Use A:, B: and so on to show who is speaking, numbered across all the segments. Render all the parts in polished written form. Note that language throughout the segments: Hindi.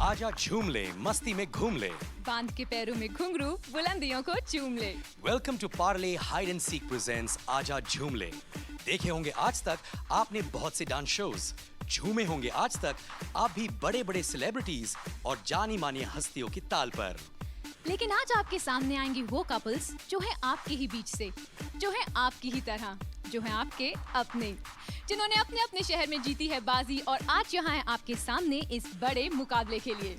A: आजा झूम ले, मस्ती में घूम ले,
B: बांध के पैरों में घुंघरू, बुलंदियों को चूम ले।
A: Welcome to Parle hide and seek presents आजा झूम ले। देखे होंगे आज तक आपने बहुत से डांस शोज, झूमे होंगे आज तक आप भी बड़े बड़े सेलिब्रिटीज और जानी मानी हस्तियों की ताल पर।
B: लेकिन आज आपके सामने आएंगे वो कपल्स जो है आपके ही बीच से, जो है आपकी ही तरह, जो है आपके अपने, जिन्होंने अपने अपने शहर में जीती है बाजी और आज यहाँ है आपके सामने इस बड़े मुकाबले के लिए।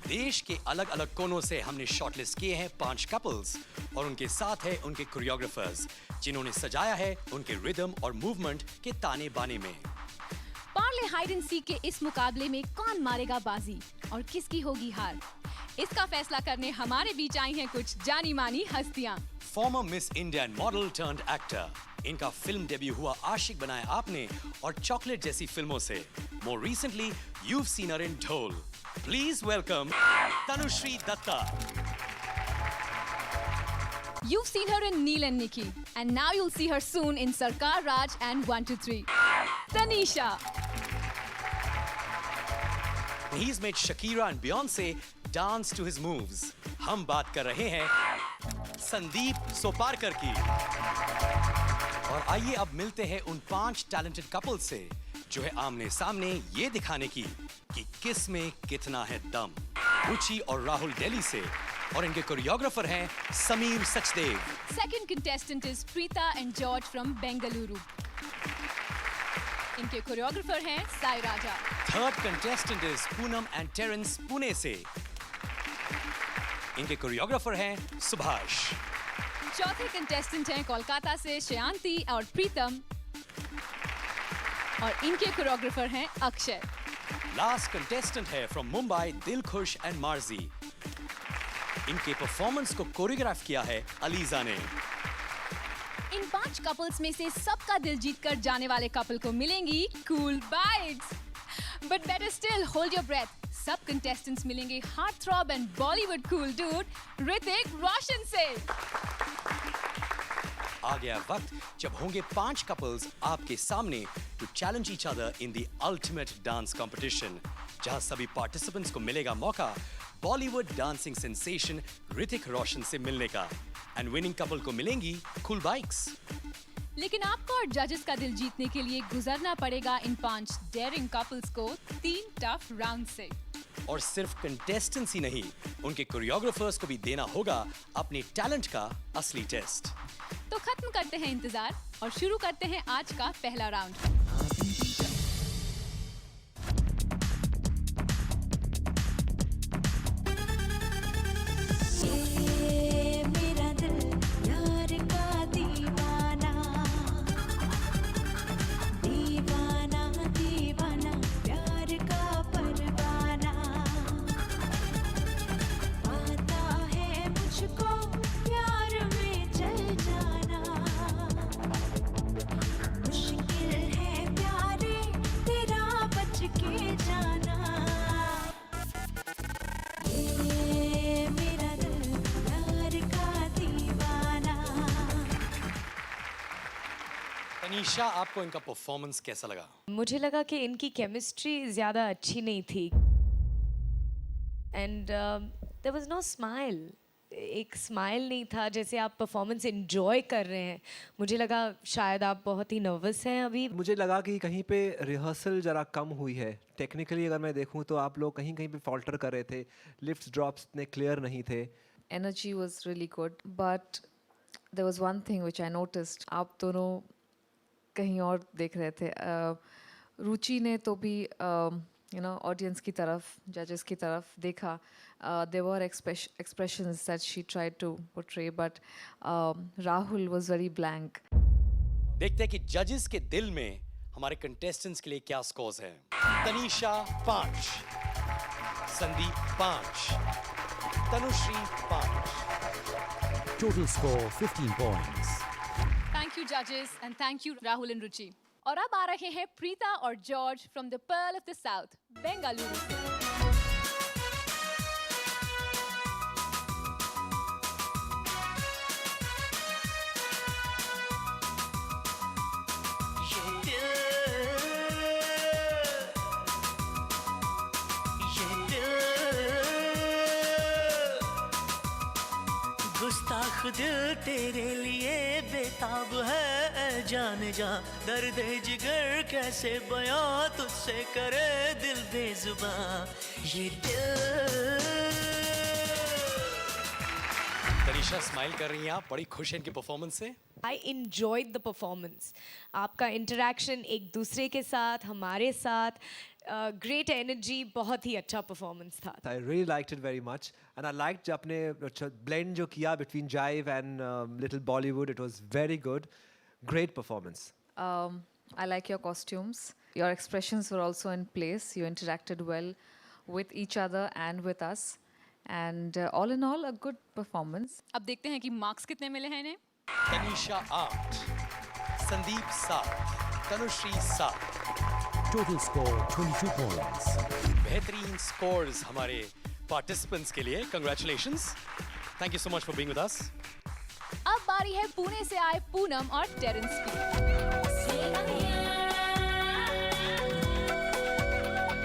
A: देश के अलग अलग कोनों से हमने शॉर्टलिस्ट किए हैं 5 कपल्स और उनके साथ है उनके कोरियोग्राफर्स, जिन्होंने सजाया है उनके रिदम और मूवमेंट के ताने बाने में।
B: पार्ले हाइड एंड सीक के इस मुकाबले में कौन मारेगा बाजी और किसकी होगी हार, इसका फैसला करने हमारे बीच आई हैं कुछ जानी मानी हस्तियां।
A: Former Miss India model turned actor, इनका फिल्म डेब्यू हुआ आशिक बनाया आपने और चॉकलेट जैसी फिल्मों से। More recently you've seen her in Dhol. Please welcome Tanushree Dutta.
B: You've seen her in Neil and Nikki, and now you'll see her soon in Sarkar Raj and 1, 2, 3. Tanisha.
A: He's made Shakira and Beyonce dance to his moves. हम बात कर रहे हैं संदीप सोपारकर की। और आइए अब मिलते हैं उन 5 टैलेंटेड कपल से जो है आमने सामने ये दिखाने की कि किस में कितना है दम। रुचि और राहुल दिल्ली से और इनके कोरियोग्राफर हैं Sameer Sachdev.
B: Second contestant is Preeta and George from Bengaluru. इनके कोरियोग्राफर हैं Sai Raja.
A: Third contestant is Poonam and Terence Pune से। इनके कोरियोग्राफर हैं सुभाष।
B: चौथे कंटेस्टेंट हैं कोलकाता से श्रेयांती और प्रीतम और इनके कोरियोग्राफर हैं अक्षय।
A: लास्ट कंटेस्टेंट है फ्रॉम मुंबई दिलखुश एंड मार्जी। इनके परफॉर्मेंस को कोरियोग्राफ किया है अलीजा ने।
B: इन 5 कपल्स में से सबका दिल जीत कर जाने वाले कपल को मिलेंगी cool bites. But better still hold your breath, सब कंटेस्टेंट्स मिलेंगे heart throb and Bollywood cool dude Hrithik Roshan से।
A: आ गया वक्त जब होंगे 5 कपल्स आपके सामने to challenge each other in the ultimate dance competition, जहां सभी पार्टिसिपेंट्स को मिलेगा मौका Bollywood dancing sensation Hrithik Roshan से मिलने का एंड विनिंग कपल को मिलेंगी कूल बाइक्स।
B: लेकिन आपको और जजेस का दिल जीतने के लिए गुजरना पड़ेगा इन 5 डेयरिंग कपल्स को 3 टफ राउंड से।
A: और सिर्फ कंटेस्टेंट्स ही नहीं, उनके कोरियोग्राफर्स को भी देना होगा अपने टैलेंट का असली टेस्ट।
B: तो खत्म करते हैं इंतजार और शुरू करते हैं आज का पहला राउंड।
A: तनीषा, आपको इनका परफॉर्मेंस कैसा लगा?
C: मुझे लगा कि इनकी केमिस्ट्री ज़्यादा अच्छी नहीं थी and there was no smile, एक स्माइल नहीं था जैसे आप परफॉर्मेंस एंजॉय कर रहे हैं। मुझे लगा शायद आप बहुत ही नर्वस हैं अभी।
D: मुझे लगा कि कहीं पे रिहर्सल ज़रा कम हुई है। टेक्निकली अगर मैं देखूं तो आप लोग कहीं कहीं पे फॉल्टर कर रहे थे, लिफ्ट्स ड्रॉप्स इतने क्लियर नहीं थे।
E: Energy was really good, but there was one thing which I noticed. आप दोनों कहीं और देख रहे थे। रुचि ने तो भी ऑडियंस की तरफ, जजेस की तरफ देखा। there were expressions that she tried to portray, but Rahul was very blank.
A: देखते हैं कि जजेस के दिल में हमारे कंटेस्टेंट्स के लिए क्या स्कोर्स हैं। Tanisha 5, Sandeep 5, Tanushree 5।
F: Total score 15 points.
B: Thank you जजेस and thank you Rahul and Ruchi. और अब आ रहे हैं प्रीता और George from the pearl of the south, Bengaluru से।
G: ये दिल दिल तेरे लिए बेताब है, ऐ जान जा दर्द जिगर कैसे बयां तुझसे करे दिल बेजुबां ये दिल।
A: तनीषा स्माइल कर रही हैं आप, बड़ी खुश हैं इनकी परफॉर्मेंस से।
C: आई enjoyed the performance. आपका इंटरेक्शन एक दूसरे के साथ, हमारे साथ, ग्रेट एनर्जी, बहुत ही अच्छा परफॉर्मेंस था.
D: I really liked it very much, and I liked आपने blend जो किया between jive and little Bollywood. It was very good, great performance.
E: I like your costumes. Your expressions were also in place. You interacted well with each other and with us. And all in all, a good performance.
B: अब देखते हैं कि मार्क्स कितने मिले हैं इन्हें.
A: Tanisha 8, Sandeep 7, Tanushree 7.
F: Total score 22 points.
A: बेहतरीन स्कोर्स हमारे पार्टिसिपेंट्स के लिए. Congratulations. Thank you so much for being with us.
B: अब बारी है पुणे से आए पूनम और टेरेंस की.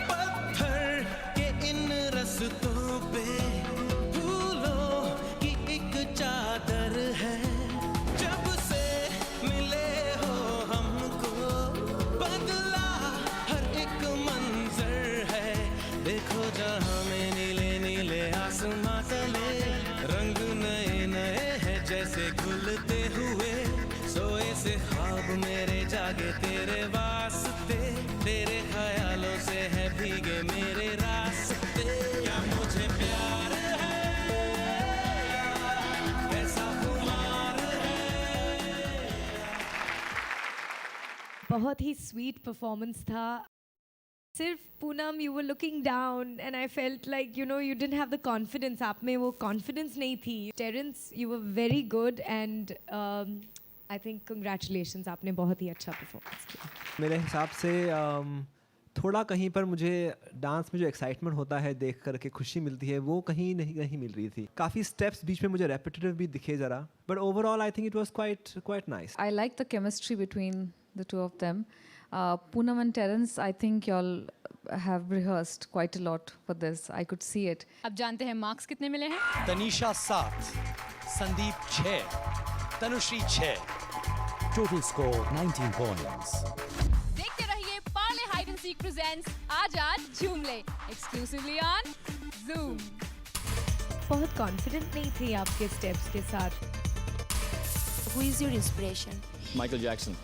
G: पत्थर के इन रस्तों पे फूलों की एक चादर है, जब से मिले हो हमको बदला हर एक मंजर है. देखो जहां में नीले नीले आसमां तले रंग नए नए हैं जैसे खुलते हुए, सोए से ख्वाब मेरे जागे तेरे वास्ते, तेरे ख्यालों से है भीगे मेरे रास्ते. क्या मुझे प्यार है कैसा खुमार है.
C: बहुत ही स्वीट परफॉर्मेंस था. सिर्फ Poonam, you were looking down and I felt like you didn't have the confidence. आप में वो कॉन्फिडेंस नहीं थी. Terence, you were very good and I think congratulations, आपने बहुत ही अच्छा परफॉर्मेंस किया.
D: मेरे हिसाब से थोड़ा कहीं पर मुझे डांस में जो एक्साइटमेंट होता है देख करके खुशी मिलती है, वो कहीं नहीं मिल रही थी. काफ़ी स्टेप्स बीच में मुझे रेपिटेटिव भी दिखे ज़रा, but overall I think it was quite nice.
E: I like the chemistry between the two of them. Poonam and Terence, I think y'all have rehearsed quite a lot for this. I could see it.
B: अब जानते हैं मार्क्स कितने मिले हैं.
A: Tanisha 7, Sandeep 6, Tanushree 6.
F: Total score 19 points.
B: देखते रहिए Parle hide and seek presents आजा झूम ले, एक्सक्लूसिवली ऑन Zoom.
C: बहुत कॉन्फिडेंट नहीं थी आपके स्टेप्स के साथ.
H: Who is your inspiration?
I: Michael Jackson.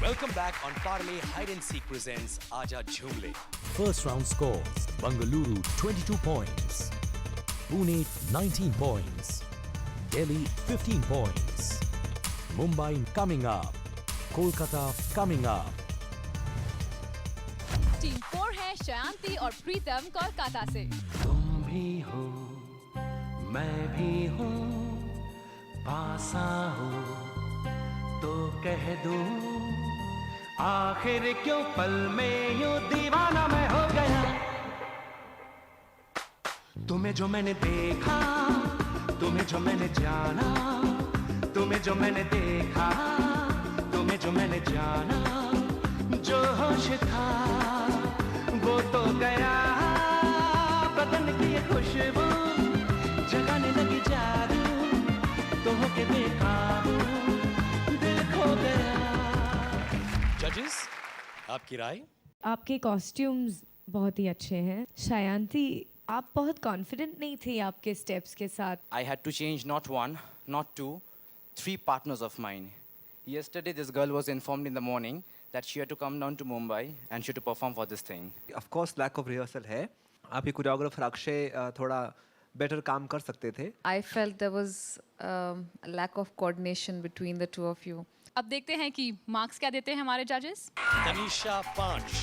A: Welcome back on Parle Hide and Seek presents Aja Jhoom Le.
F: First round scores: Bengaluru 22 points, Pune 19 points, Delhi 15 points, Mumbai coming up, Kolkata coming up.
B: Team 4 है शांति और प्रीतम कोलकाता से.
G: तुम भी हो मैं भी हूँ, पास आओ तो कह दूं, आखिर क्यों पल में यूं दीवाना मैं हो गया. तुम्हें जो मैंने देखा, तुम्हें जो मैंने जाना, तुम्हें जो मैंने देखा, तुम्हें जो मैंने जाना, जो होश था वो तो गया. बदन की ये खुशबू जगाने लगी जादू, तो होके बेकाबू दिल खो गया.
A: जजेस, आपकी राय?
C: आपके कॉस्ट्यूम्स बहुत ही अच्छे हैं. शायांति, आप बहुत कॉन्फिडेंट नहीं थी आपके स्टेप्स के साथ.
I: I had to change not one, not two, 3 partners of mine. Yesterday, this girl was informed in the morning that she had to come down to Mumbai and she had to perform for this thing.
D: Of course lack of rehearsal है, आपके कोरियोग्राफर अक्षय थोड़ा बेटर काम कर सकते थे.
E: I felt there was a lack of coordination between the two of you.
B: अब देखते हैं कि मार्क्स क्या देते हैं हमारे जजेस.
A: Tanisha 5,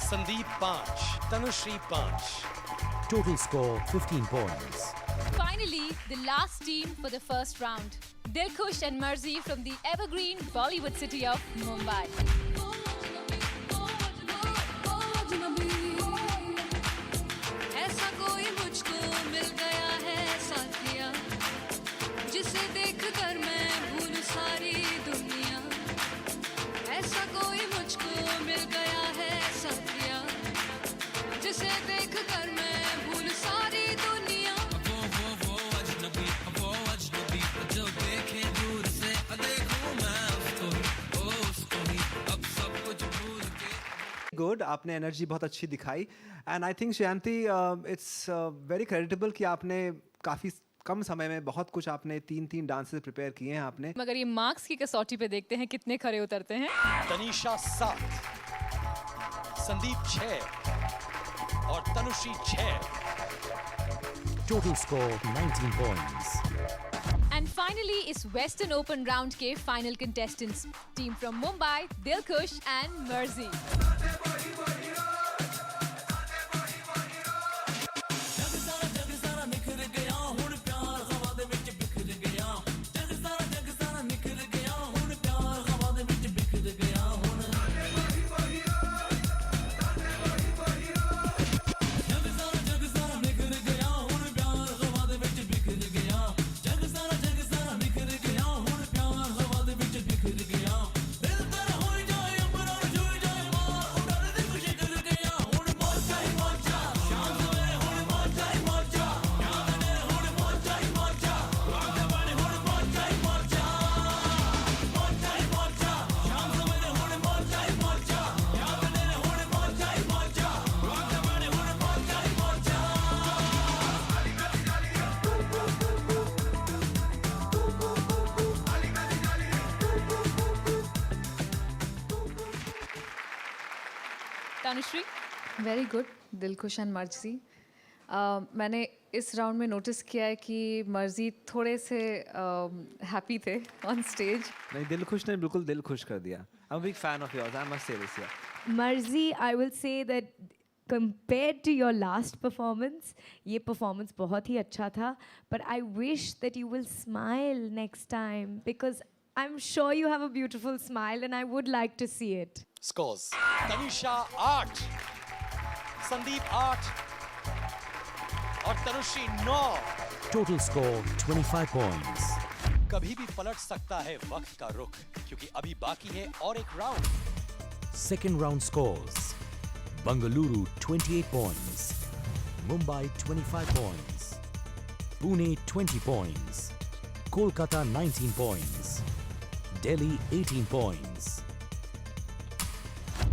A: Sandeep 5, Tanushree 5.
F: Total score 15 points.
B: Finally, the last team for the first round. Dilkhush and Marzi from the evergreen Bollywood city of Mumbai.
J: ऐसा कोई मुझको मिल गया है साथिया, जिसे देखकर मैं भूल सारी दुनिया. ऐसा कोई मुझको मिल गया है साथिया, जिसे देखकर मैं भूल सारी दुनिया. वो अजनबी जो देखे दूर से देखूं मैं उसको ही अब सब कुछ भूल के.
D: गुड, आपने एनर्जी बहुत अच्छी दिखाई. And I think Shreyanti, it's very creditable कि आपने काफ़ी कम समय में बहुत कुछ आपने 3 डांसेस प्रिपेयर किए हैं आपने.
B: मगर ये मार्क्स की कसौटी पे देखते हैं कितने खरे उतरते हैं.
A: तनीषा 7, संदीप 6 और Tanushree 6.
F: Total score 19 points.
B: And finally इस Western Open round के final contestants, team from Mumbai, Dilkhush and Marzi. Tanushree.
E: Very good, Dilkhush and मर्जी. मैंने इस राउंड में नोटिस किया है कि मर्जी थोड़े से हैप्पी थे ऑन स्टेज.
D: नहीं, दिलखुश ने बिल्कुल दिल खुश कर दिया. I am big fan of yours, I must say this.
C: Marzi, I will say that compared to your last performance, ये performance बहुत ही अच्छा था. But I wish that you will smile next time because I'm sure you have a beautiful smile and I would like to see it.
A: Scores: Tanisha 8, Sandeep 8 और तनुश्री 9.
F: Total score 25 points.
A: कभी भी पलट सकता है वक्त का रुख, क्योंकि अभी बाकी है और एक round.
F: Second round scores. Bengaluru 28 points. Mumbai 25 points. Pune 20 points. Kolkata 19 points. Delhi 18 points.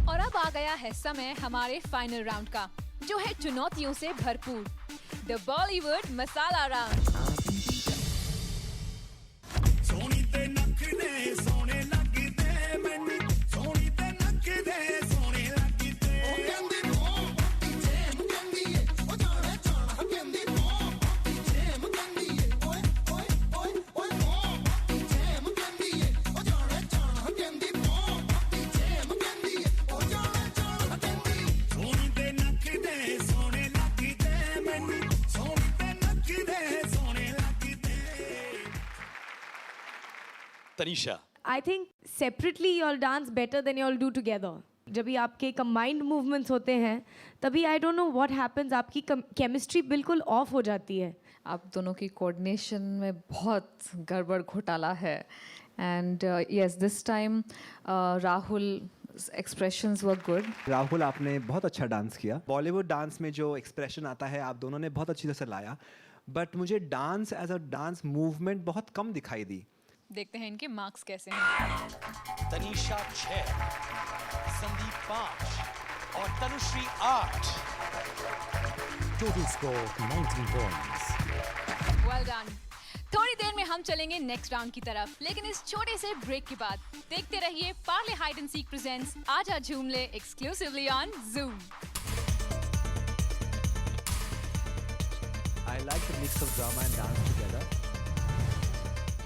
B: और अब आ गया है समय हमारे फाइनल राउंड का, जो है चुनौतियों से भरपूर, द बॉलीवुड मसाला राउंड.
G: सोनी ते नख दे सोने लगदे मैनू, सोनी ते नख दे सोने लगदे. ओ कहंदी मोटी जेम कहंदी ए, ओ जाने जाना कहंदी मोटी जेम कहंदी ए. ओए ओए ओए ओए मोटी जेम कहंदी ए, ओ जाने जाना कहंदी मोटी जेम कहंदी ए. ओ जाने जाना कहंदी. सोनी ते नख दे सोने लगदे मैनू, सोनी ते नख दे सोने लगदे.
A: Tanisha,
C: I think separately you all dance better than you all do together. जब भी आपके combined movements होते हैं तभी I don't know what happens, आपकी chemistry बिल्कुल off हो जाती है.
E: आप दोनों की कोऑर्डिनेशन में बहुत गड़बड़ घोटाला है. And yes, this time Rahul expressions were good.
D: Rahul, आपने बहुत अच्छा डांस किया. बॉलीवुड डांस में जो एक्सप्रेशन आता है आप दोनों ने बहुत अच्छी तरह से लाया. बट मुझे dance as a dance movement बहुत कम दिखाई दी.
B: देखते हैं इनके मार्क्स कैसे हैं.
A: तनीषा 6, संदीप 5 और Tanushree 8.
F: Total score 19 points.
B: Well done. थोड़ी देर में में हम चलेंगे नेक्स्ट राउंड की तरफ, लेकिन इस छोटे से ब्रेक के बाद देखते रहिए Parle hide and seek presents आजा झूम ले exclusively on Zoom.
D: I like the mix of drama and dance together.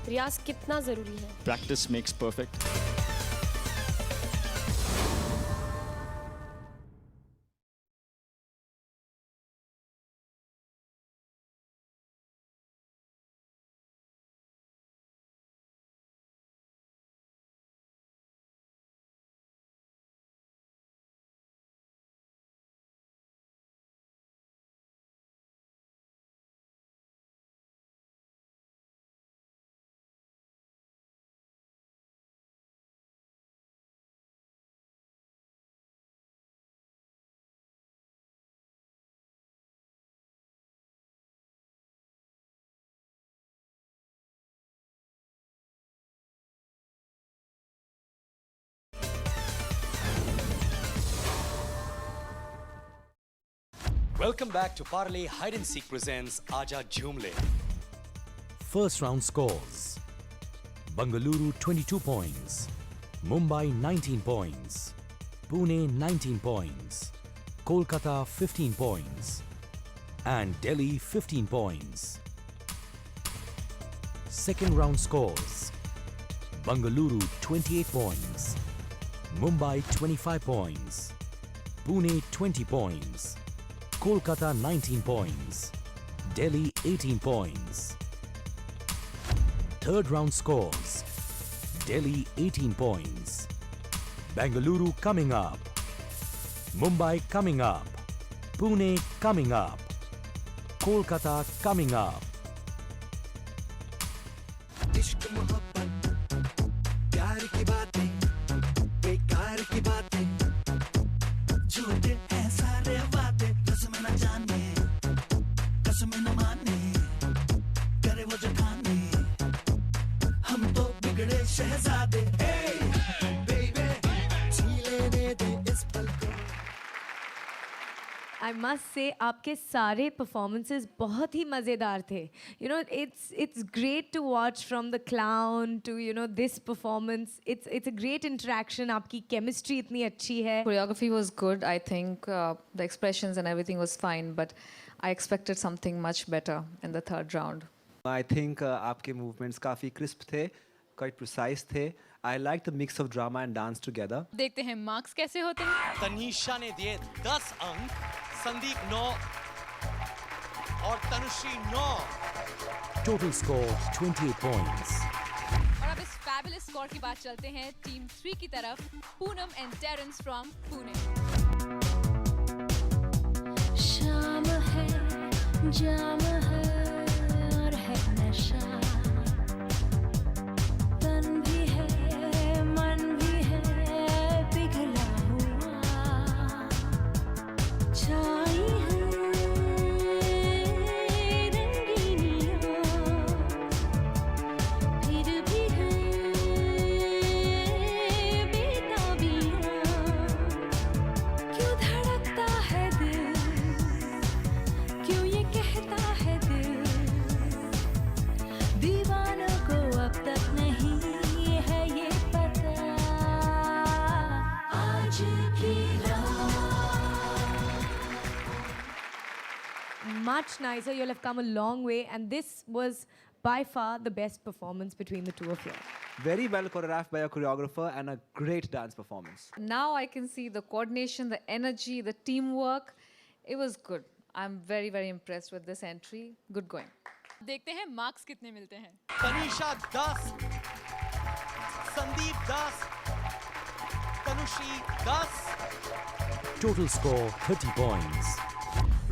H: रियाज कितना ज़रूरी है?
K: Practice makes perfect.
A: Welcome back to Parle Hide and Seek presents Aja Jhoom Le.
F: First round scores. Bengaluru 22 points. Mumbai 19 points. Pune 19 points. Kolkata 15 points. And Delhi 15 points. Second round scores. Bengaluru 28 points. Mumbai 25 points. Pune 20 points. Kolkata 19 points. Delhi 18 points. Third round scores. Delhi 18 points. Bengaluru coming up. Mumbai coming up. Pune coming up. Kolkata coming up.
G: इश्क मोहब्बत प्यार की बातें बेकार की बातें झूठे हैं सारे वादे कसम न जाने कसम न माने करे वो जो ठाने हम तो बिगड़े शहजादे बेबी छीले दे इस पल को।
C: I must say आपके सारे performances बहुत ही मज़ेदार थे. You know, it's great to watch from the clown to this performance. It's a great interaction. आपकी chemistry इतनी अच्छी है.
E: Choreography was good. I think the expressions and everything was fine, but I expected something much better in the third round.
D: I think आपके movements काफ़ी crisp थे, quite precise थे. I like the mix of drama and dance together.
B: देखते हैं मार्क्स कैसे होते हैं.
A: तनीषा ने दिए 10 अंक, संदीप 9 और तनुश्री 9.
F: Total score 28 points.
B: और अब इस फैबुलस स्कोर की बात चलते हैं टीम 3 की तरफ. Poonam and Terence from Pune.
J: शाम है जाम है और है नशा तन भी है मन भी है पिघला हुआ छाई है रंगीनियाँ फिर भी है बेताबियाँ क्यों धड़कता है दिल क्यों ये कहता है दिल दीवानों को अब तक नहीं है ये पता आज की
C: Much nicer. You'll have come a long way, and this was by far the best performance between the two of you.
D: Very well choreographed by a choreographer and a great dance performance.
E: Now I can see the coordination, the energy, the teamwork. It was good. I'm very, very impressed with this entry. Good going.
B: देखते हैं मार्क्स कितने मिलते हैं.
A: Tanisha 10, Sandeep 10, Tanushree 10.
F: Total score 30 points.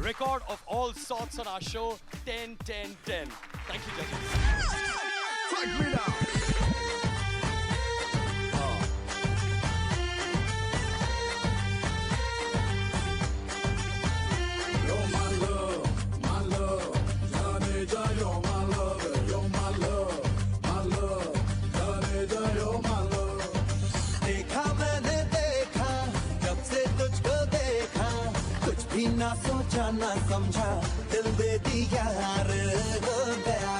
A: Record of all sorts on our show 10, 10, 10. Thank you, judges.
G: देखा मैंने देखा जब से तुझको देखा कुछ भी ना सोचा ना समझा दिल दे दिया रे हो गया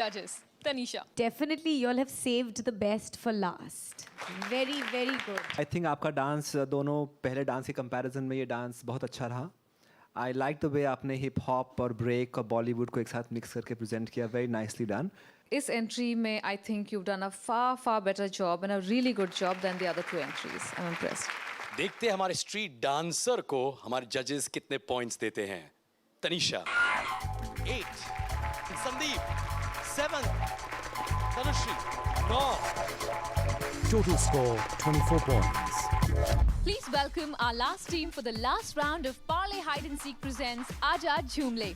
B: judges. Tanisha.
C: Definitely, you all have saved the best for last. Very, very good.
D: I think आपका डांस दोनों पहले डांस के कंपैरिजन में ये डांस बहुत अच्छा रहा. आई लाइक द वे आपने हिप हॉप और ब्रेक और बॉलीवुड को एक साथ मिक्स करके प्रेजेंट किया. Very nicely done.
E: इस एंट्री में I think you've done a far better job and a really good job than the other two entries. I'm impressed.
A: देखते हैं हमारे स्ट्रीट डांसर को हमारे जजेस कितने पॉइंट्स देते हैं. Tanisha 8, Sandeep 7, Tanushree 9.
F: Total score 24 points.
B: Please welcome our last team for the last round of Parley Hide and Seek presents Aaja Jhoom Le.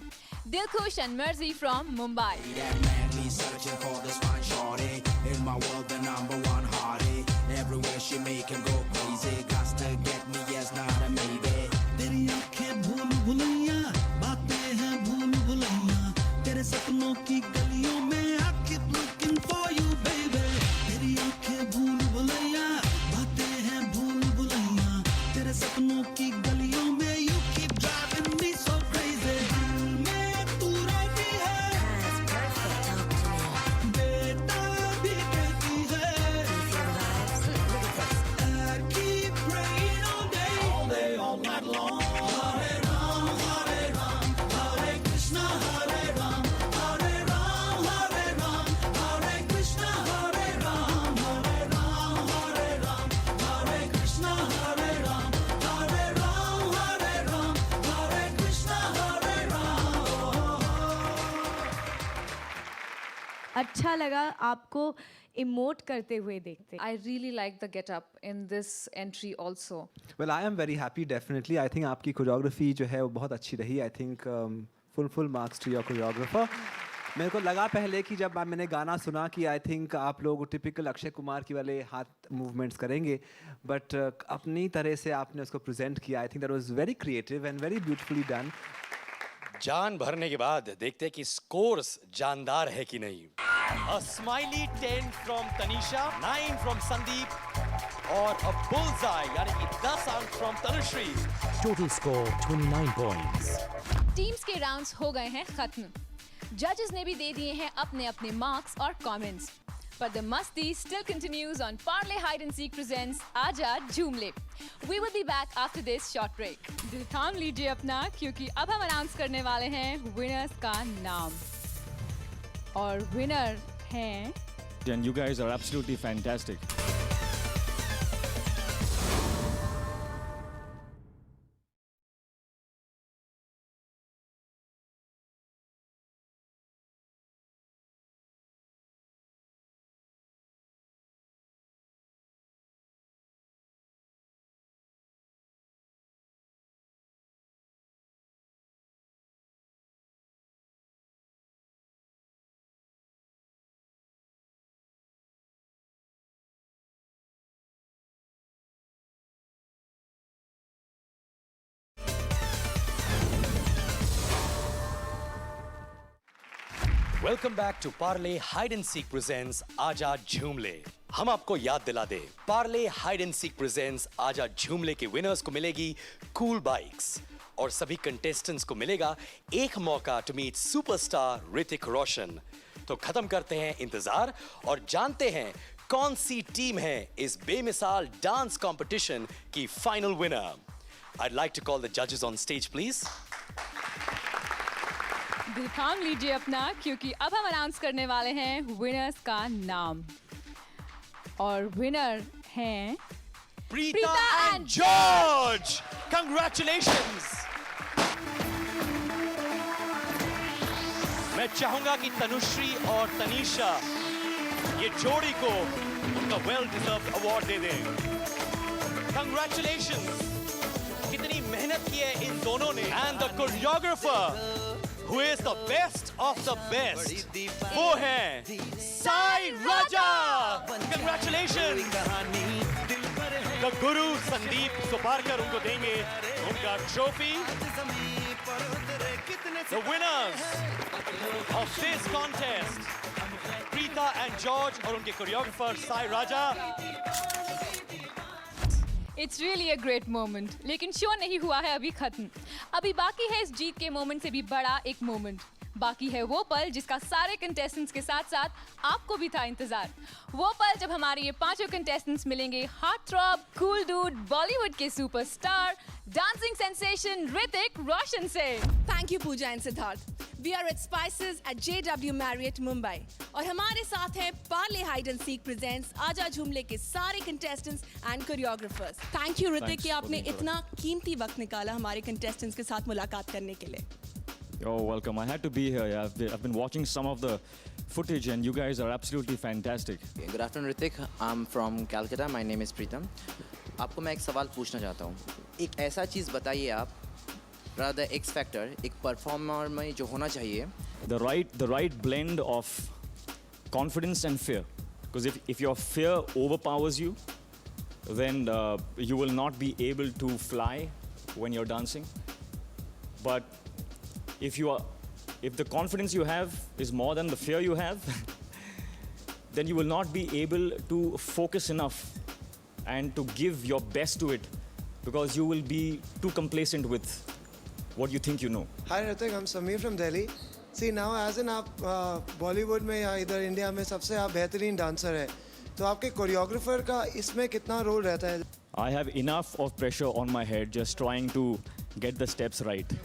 B: Dilkhush and Merzi from Mumbai.
K: Searching for this fine shorty in my world, the #1 hottie. Everywhere she make him go crazy. Got to get me, yes, not a maybe. तेरी आँखें भूल भुलैया, बातें हैं भूल भुलैया. तेरे सपनों की गलियों में I keep looking for you, baby. तेरी आँखें भूल भुलैया, बातें हैं भूल भुलैया. तेरे सपनों की गलियों में you keep driving me so crazy. मैं तू रहती है.
C: अच्छा लगा आपको इमोट करते हुए देखते.
E: I really like the get-up in this entry also.
D: Well I am very happy. Definitely I think आपकी कोरियोग्राफी जो है वो बहुत अच्छी रही. I think full marks to your choreographer. मेरे को लगा पहले कि जब मैंने गाना सुना कि आई थिंक आप लोग टिपिकल अक्षय कुमार की वाले हाथ मूवमेंट्स करेंगे, बट अपनी तरह से आपने उसको प्रेजेंट किया. I think that was very creative and very beautifully done.
A: जान भरने के बाद देखते हैं कि स्कोर्स जानदार है कि नहीं. A smiley 10 from Tanisha, 9 from Sandeep और a bullseye यानी कि 10 अंक from Tanushri.
F: Total score 29 points.
B: Teams के राउंड्स हो गए हैं खत्म. जजेस ने भी दे दिए हैं अपने अपने मार्क्स और comments. But the masti still continues on Parley Hide and Seek presents Aaja Jhoom Le. We will be back after this short break. दिल थाम लीजिए अपना क्योंकि अब हम अनाउंस करने वाले हैं विनर्स का नाम. और विनर हैं
L: And you guys are absolutely fantastic.
A: Welcome back to Parle hide and seek presents आजा झूम ले. हम आपको याद दिला दे, Parle hide and seek presents आजा झूम ले के विनर्स को मिलेगी कूल बाइक्स और सभी कंटेस्टेंट्स को मिलेगा एक मौका to meet superstar Hrithik Roshan. तो खत्म करते हैं इंतजार और जानते हैं कौन सी टीम है इस बेमिसाल डांस कंपटीशन की final winner. I'd like to call the judges on stage, please.
B: दिल थाम लीजिए अपना क्योंकि अब हम अनाउंस करने वाले हैं विनर्स का नाम. और विनर हैं
A: Preeta and George. Congratulations. मैं चाहूंगा कि तनुश्री और तनीषा ये जोड़ी को उनका वेल डिजर्व्ड अवार्ड दे दें. Congratulations. कितनी मेहनत की है इन दोनों ने. And the choreographer who is the best of the best, वो है साई राजा. Congratulations. The Guru Sandeep Suparkar उनको देंगे उनका trophy. The winners of this contest, Preeta and George और उनके choreographer Sai Raja.
B: It's really a great moment. लेकिन शो नहीं हुआ है अभी खत्म. अभी बाकी है इस जीत के मोमेंट से भी बड़ा एक मोमेंट. बाकी है वो पल जिसका सारे कंटेस्टेंट्स के साथ साथ आपको भी था इंतजार। वो पल जब हमारे ये पांचों कंटेस्टेंट्स मिलेंगे heart throb, cool dude, Bollywood के superstar, dancing sensation Hrithik Roshan से।
M: Thank you Pooja and Siddharth. We are at Spices at JW Marriott Mumbai और हमारे साथ हैं Parle hide and seek presents आजा झूमले के सारे contestants and choreographers. Thank you Hrithik कि आपने इतना कीमती वक्त निकाला हमारे कंटेस्टेंट्स के साथ मुलाकात करने के लिए।
L: You're welcome. I had to be here. Yeah. I've been watching some of the footage, and you guys are absolutely fantastic.
I: Good afternoon, Ritik. I'm from Calcutta. My name is Pritam. आपको मैं एक सवाल पूछना चाहता हूँ। एक ऐसा चीज़ बताइए आप, rather X factor, एक परफॉर्मर में जो होना चाहिए।
L: The right blend of confidence and fear. Because if your fear overpowers you, then you will not be able to fly when you're dancing. But if the confidence you have is more than the fear you have, then you will not be able to focus enough and to give your best to it, because you will be too complacent with what you think you know.
N: Hi Ritik, I'm Sameer from Delhi. See now as in आप बॉलीवुड में या इधर इंडिया में सबसे आप बेहतरीन डांसर है, तो आपके कोरियोग्राफर का इसमें कितना रोल रहता है?
L: I have enough of pressure on my head just trying to get the steps right.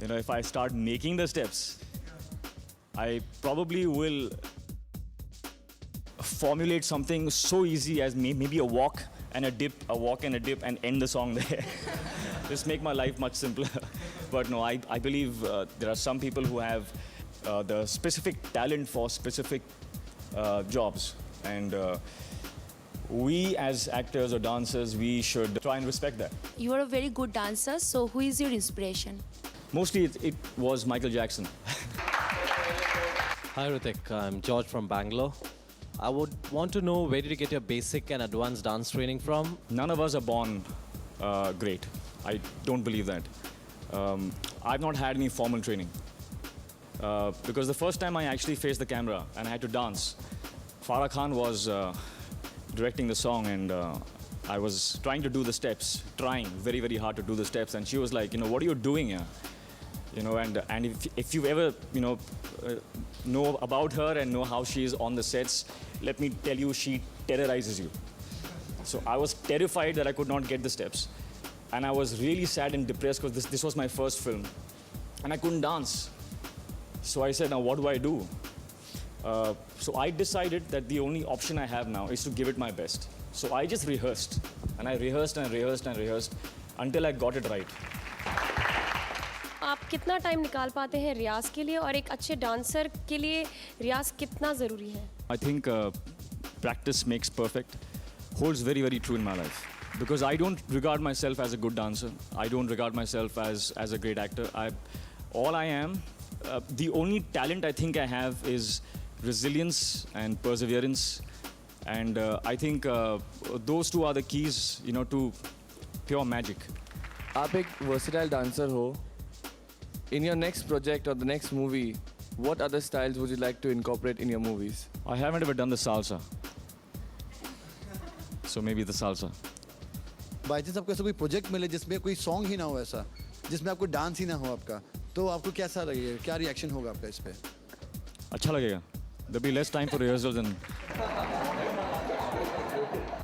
L: You know, if I start making the steps, I probably will formulate something so easy as maybe a walk and a dip, and end the song there. Just make my life much simpler. But no, I believe there are some people who have the specific talent for specific jobs. And we as actors or dancers, we should try and respect that.
H: You are a very good dancer, so who is your inspiration?
L: Mostly it was Michael Jackson.
O: Hi Ritik, I'm George from Bangalore. I would want to know, where did you get your basic and advanced dance training from?
L: None of us are born great. I don't believe that. I've not had any formal training. Because the first time I actually faced the camera and I had to dance, Farah Khan was directing the song, and I was trying to do the steps, trying very, very hard to do the steps, and she was like, what are you doing here? And if you ever, know about her and know how she is on the sets, let me tell you, she terrorizes you. So I was terrified that I could not get the steps. And I was really sad and depressed because this was my first film. And I couldn't dance. So I said, now what do I do? So I decided that the only option I have now is to give it my best. So I just rehearsed. And I rehearsed and rehearsed and rehearsed until I got it right.
P: आप कितना टाइम निकाल पाते हैं रियाज के लिए, और एक अच्छे डांसर के लिए रियाज कितना ज़रूरी है?
L: I think practice makes perfect holds very, very true in my life. Because I don't regard myself as a good dancer. I don't regard myself as a great actor. All I am, the only talent I think I have is resilience and perseverance. And I think those two are the keys, to pure magic.
Q: आप एक versatile dancer हो. In your next project or the next movie, what other styles would you like to incorporate in your movies?
L: I haven't ever done the salsa. So maybe the salsa.
R: By chance आपको ऐसा कोई प्रोजेक्ट मिले जिसमें कोई सॉन्ग ही ना हो, ऐसा जिसमें आपको डांस ही ना हो आपका, तो आपको कैसा लगेगा, क्या रिएक्शन होगा आपका इस पे?
L: अच्छा लगेगा. There'll be less time for rehearsals and.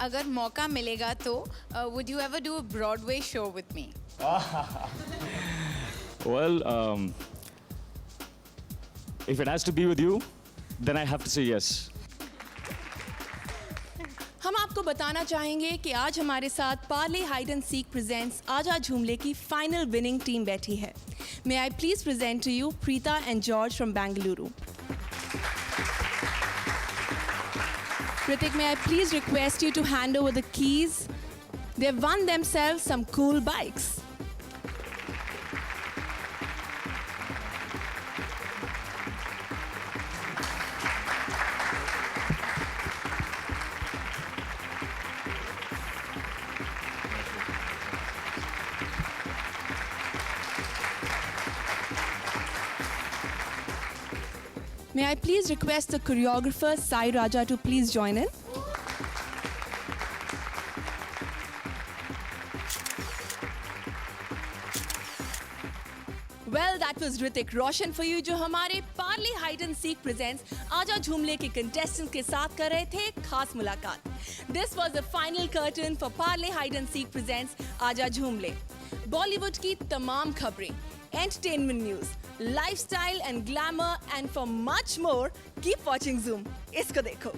S: अगर मौका मिलेगा तो would you ever do a Broadway show with me?
L: Well, if it has to be with you, then I have to say yes.
M: हम आपको बताना चाहेंगे कि आज हमारे साथ Parle hide and seek presents आजा झूमले की फाइनल विनिंग टीम बैठी है. May I please present to you Preeta and George from Bengaluru. Ritik, may I please request you to hand over the keys? They've won themselves some cool bikes. May I please request the choreographer Sai Raja to please join in? Well, that was Hrithik Roshan for you, जो हमारे Parle hide and seek presents आजा झूमले के कंटेस्टेंट्स के साथ कर रहे थे खास मुलाकात. This was the final curtain for Parle hide and seek presents आजा झूमले. बॉलीवुड की तमाम खबरें, entertainment news, lifestyle and glamour, and for much more keep watching Zoom. इसको देखो.